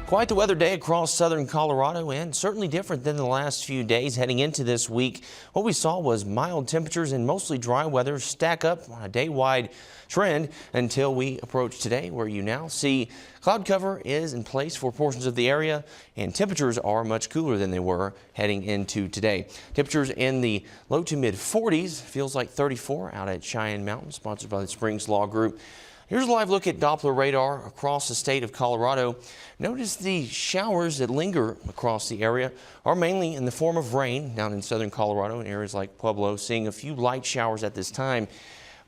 Quite the weather day across southern Colorado, and certainly different than the last few days. Heading into this week, what we saw was mild temperatures and mostly dry weather stack up on a day-wide trend until we approach today, where you now see cloud cover is in place for portions of the area, and temperatures are much cooler than they were heading into today. Temperatures in the low to mid 40s, feels like 34 out at Cheyenne Mountain, sponsored by the Springs Law Group. Here's a live look at Doppler radar across the state of Colorado. Notice the showers that linger across the area are mainly in the form of rain down in southern Colorado in areas like Pueblo, seeing a few light showers at this time.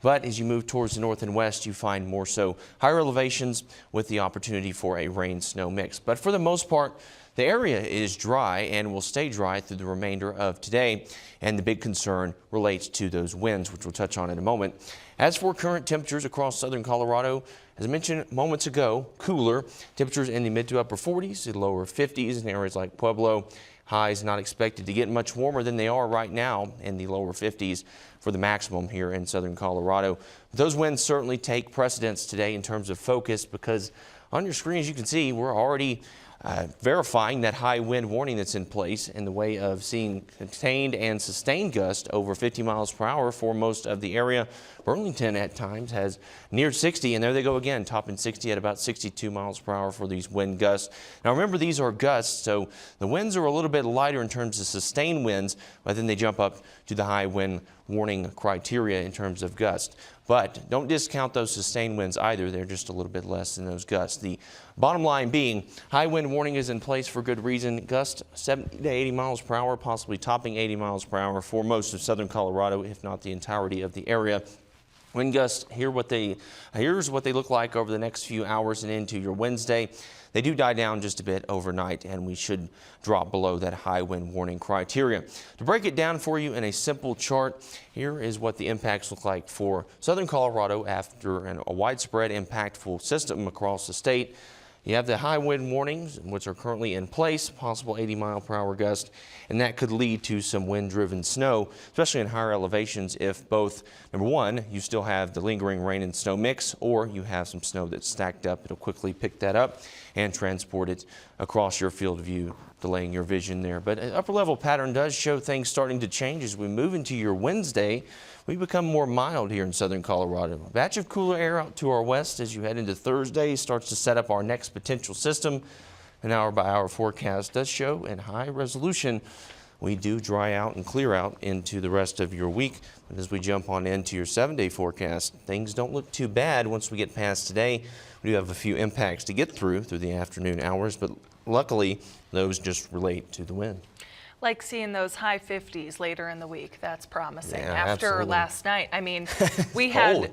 But as you move towards the north and west, you find more so higher elevations with the opportunity for a rain-snow mix. But for the most part, the area is dry and will stay dry through the remainder of today. And the big concern relates to those winds, which we'll touch on in a moment. As for current temperatures across southern Colorado, as I mentioned moments ago, cooler. Temperatures in the mid to upper 40s to lower 50s in areas like Pueblo. Highs not expected to get much warmer than they are right now in the lower 50s for the maximum here in southern Colorado. Those winds certainly take precedence today in terms of focus, because on your screen, as you can see, we're already verifying that high wind warning that's in place in the way of seeing contained and sustained gusts over 50 miles per hour for most of the area. Burlington at times has near 60, and there they go again, topping 60 at about 62 miles per hour for these wind gusts. Now remember, these are gusts, so the winds are a little bit lighter in terms of sustained winds, but then they jump up to the high wind warning criteria in terms of gusts. But don't discount those sustained winds either. They're just a little bit less than those gusts. The bottom line being, high wind warning is in place for good reason. Gusts 70 to 80 miles per hour, possibly topping 80 miles per hour for most of southern Colorado, if not the entirety of the area. Wind gusts, here's what they look like over the next few hours and into your Wednesday. They do die down just a bit overnight, and we should drop below that high wind warning criteria. To break it down for you in a simple chart, here is what the impacts look like for southern Colorado after a widespread impactful system across the state. You have the high wind warnings, which are currently in place, possible 80-mile-per-hour gust, and that could lead to some wind-driven snow, especially in higher elevations if both, number one, you still have the lingering rain and snow mix, or you have some snow that's stacked up. It'll quickly pick that up and transport it across your field of view, delaying your vision there. But an upper-level pattern does show things starting to change as we move into your Wednesday. We become more mild here in southern Colorado. A batch of cooler air out to our west as you head into Thursday starts to set up our next potential system. An hour-by-hour forecast does show in high resolution we do dry out and clear out into the rest of your week. But as we jump on into your 7-day forecast, things don't look too bad once we get past today. We do have a few impacts to get through the afternoon hours, but luckily those just relate to the wind. Like seeing those high 50s later in the week. That's promising. Yeah, after absolutely. Last night, I mean, we had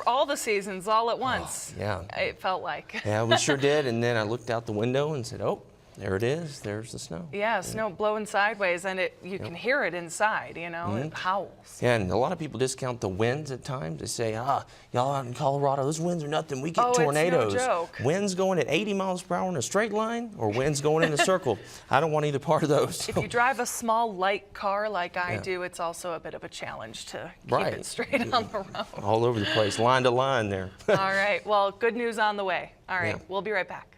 all the seasons all at once. Oh, yeah. It felt like. Yeah, we sure did. And then I looked out the window and said, oh, there it is. There's the snow. Yeah, snow blowing sideways, and you can hear it inside, you know, it howls. Yeah, and a lot of people discount the winds at times. They say, y'all out in Colorado, those winds are nothing. We get tornadoes. It's no joke. Winds going at 80 miles per hour in a straight line, or winds going in a circle. I don't want either part of those. So. If you drive a small, light car like I do, it's also a bit of a challenge to keep it straight on the road. All over the place, line to line there. All right, well, good news on the way. All right, we'll be right back.